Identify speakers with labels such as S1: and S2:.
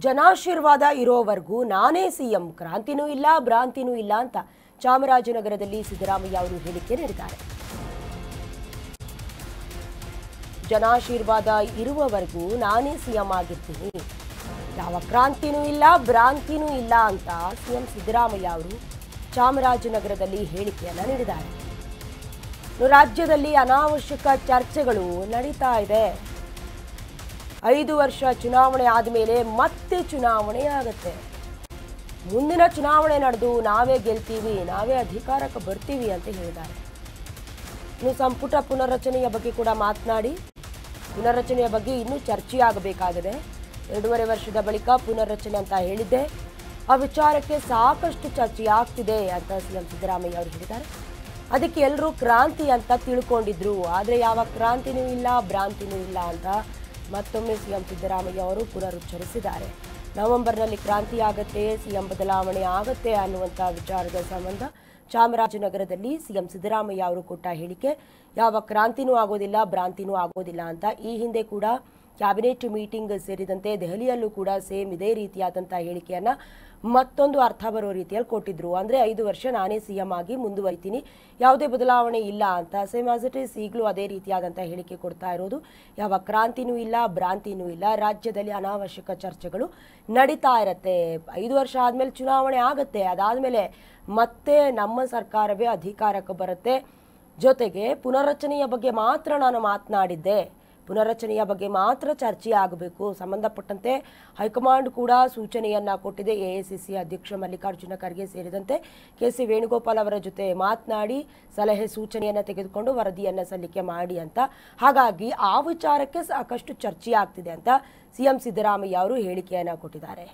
S1: ಜನಾಶೀರ್ವಾದ ಇರೋವರೆಗೂ ನಾನೇ ಸಿಎಂ, ಕ್ರಾಂತಿನೂ ಇಲ್ಲ ಭ್ರಾಂತಿನೂ ಇಲ್ಲ ಅಂತ ಚಾಮರಾಜನಗರದಲ್ಲಿ ಸಿದ್ದರಾಮಯ್ಯ ಅವರು ಹೇಳಿಕೆ ನೀಡಿದ್ದಾರೆ. ಜನಾಶೀರ್ವಾದ ಇರುವವರೆಗೂ ನಾನೇ ಸಿಎಂ ಆಗಿರ್ತೀನಿ, ಯಾವ ಕ್ರಾಂತಿನೂ ಇಲ್ಲ ಭ್ರಾಂತಿನೂ ಇಲ್ಲ ಅಂತ ಸಿಎಂ ಸಿದ್ದರಾಮಯ್ಯ ಅವರು ಚಾಮರಾಜನಗರದಲ್ಲಿ ಹೇಳಿಕೆಯನ್ನ ನೀಡಿದ್ದಾರೆ. ರಾಜ್ಯದಲ್ಲಿ ಅನಾವಶ್ಯಕ ಚರ್ಚೆಗಳು ನಡೀತಾ ಇದೆ. 5 ವರ್ಷ ಚುನಾವಣೆ ಆದಮೇಲೆ ಮತ್ತೆ ಚುನಾವಣೆ ಆಗುತ್ತೆ. ಮುಂದಿನ ಚುನಾವಣೆ ನಡೆದು ನಾವೇ ಗೆಲ್ತೀವಿ, ನಾವೇ ಅಧಿಕಾರಕ್ಕೆ ಬರ್ತೀವಿ ಅಂತ ಹೇಳಿದ್ದಾರೆ. ಇನ್ನು ಸಂಪುಟ ಪುನರ್ರಚನೆಯ ಬಗ್ಗೆ ಕೂಡ ಮಾತನಾಡಿ, ಪುನರ್ರಚನೆಯ ಬಗ್ಗೆ ಇನ್ನೂ ಚರ್ಚೆಯಾಗಬೇಕಾಗಿದೆ. 2.5 ವರ್ಷದ ಬಳಿಕ ಪುನರ್ರಚನೆ ಅಂತ ಹೇಳಿದ್ದೆ, ಆ ವಿಚಾರಕ್ಕೆ ಸಾಕಷ್ಟು ಚರ್ಚೆಯಾಗ್ತಿದೆ ಅಂತ ಸಿಎಂ ಸಿದ್ದರಾಮಯ್ಯ ಅವರು ಹೇಳಿದ್ದಾರೆ. ಅದಕ್ಕೆ ಎಲ್ಲರೂ ಕ್ರಾಂತಿ ಅಂತ ತಿಳ್ಕೊಂಡಿದ್ರು, ಆದರೆ ಯಾವ ಕ್ರಾಂತಿನೂ ಇಲ್ಲ ಭ್ರಾಂತಿನೂ ಇಲ್ಲ ಅಂತ ಮತ್ತೊಮ್ಮೆ ಸಿಎಂ ಸಿದ್ದರಾಮಯ್ಯ ಅವರು ಪುನರುಚ್ಚರಿಸಿದ್ದಾರೆ. ನವೆಂಬರ್ನಲ್ಲಿ ಕ್ರಾಂತಿ ಆಗತ್ತೆ, ಸಿಎಂ ಬದಲಾವಣೆ ಆಗತ್ತೆ ಅನ್ನುವಂಥ ವಿಚಾರದ ಸಂಬಂಧ ಚಾಮರಾಜನಗರದಲ್ಲಿ ಸಿಎಂ ಸಿದ್ದರಾಮಯ್ಯ ಅವರು ಕೊಟ್ಟ ಹೇಳಿಕೆ, ಯಾವ ಕ್ರಾಂತಿನೂ ಆಗೋದಿಲ್ಲ ಭ್ರಾಂತಿನೂ ಆಗೋದಿಲ್ಲ ಅಂತ. ಈ ಹಿಂದೆ ಕೂಡ ಕ್ಯಾಬಿನೆಟ್ ಮೀಟಿಂಗ್ ಸೇರಿದಂತೆ ದೆಹಲಿಯಲ್ಲೂ ಕೂಡ ಸೇಮ್ ಇದೇ ರೀತಿಯಾದಂಥ ಹೇಳಿಕೆಯನ್ನ ಮತ್ತೊಂದು ಅರ್ಥ ಬರೋ ರೀತಿಯಲ್ಲಿ ಕೊಟ್ಟಿದ್ರು. ಅಂದರೆ 5 ವರ್ಷ ನಾನೇ ಸಿಎಂ ಆಗಿ ಮುಂದುವರಿತೀನಿ, ಯಾವುದೇ ಬದಲಾವಣೆ ಇಲ್ಲ ಅಂತ. ಸೇಮ್ ಆಸ್ ಇಟ್ ಈಸ್ ಈಗಲೂ ಅದೇ ರೀತಿಯಾದಂಥ ಹೇಳಿಕೆ ಕೊಡ್ತಾ ಇರೋದು. ಯಾವ ಕ್ರಾಂತಿನೂ ಇಲ್ಲ ಭ್ರಾಂತಿನೂ ಇಲ್ಲ, ರಾಜ್ಯದಲ್ಲಿ ಅನಾವಶ್ಯಕ ಚರ್ಚೆಗಳು ನಡೀತಾ ಇರತ್ತೆ. 5 ವರ್ಷ ಆದಮೇಲೆ ಚುನಾವಣೆ ಆಗುತ್ತೆ, ಅದಾದಮೇಲೆ ಮತ್ತೆ ನಮ್ಮ ಸರ್ಕಾರವೇ ಅಧಿಕಾರಕ್ಕೆ ಬರುತ್ತೆ. ಜೊತೆಗೆ ಪುನರ್ರಚನೆಯ ಬಗ್ಗೆ ಮಾತ್ರ ನಾನು ಮಾತನಾಡಿದ್ದೆ, ಪುನರ್ರಚನೆಯ ಬಗ್ಗೆ ಮಾತ್ರ ಚರ್ಚೆ ಆಗಬೇಕು. ಸಂಬಂಧಪಟ್ಟಂತೆ ಹೈಕಮಾಂಡ್ ಕೂಡ ಸೂಚನೆಯನ್ನ ಕೊಟ್ಟಿದೆ. ಎಐಸಿಸಿ ಅಧ್ಯಕ್ಷ ಮಲ್ಲಿಕಾರ್ಜುನ ಖರ್ಗೆ ಸೇರಿದಂತೆ ಕೆಸಿ ವೇಣುಗೋಪಾಲ್ ಅವರ ಜೊತೆ ಮಾತನಾಡಿ ಸಲಹೆ ಸೂಚನೆಯನ್ನು ತೆಗೆದುಕೊಂಡು ವರದಿಯನ್ನು ಸಲ್ಲಿಕೆ ಮಾಡಿ ಅಂತ. ಹಾಗಾಗಿ ಆ ವಿಚಾರಕ್ಕೆ ಸಾಕಷ್ಟು ಚರ್ಚೆ ಆಗ್ತಿದೆ ಅಂತ ಸಿಎಂ ಸಿದ್ದರಾಮಯ್ಯ ಅವರು ಹೇಳಿಕೆಯನ್ನ ಕೊಟ್ಟಿದ್ದಾರೆ.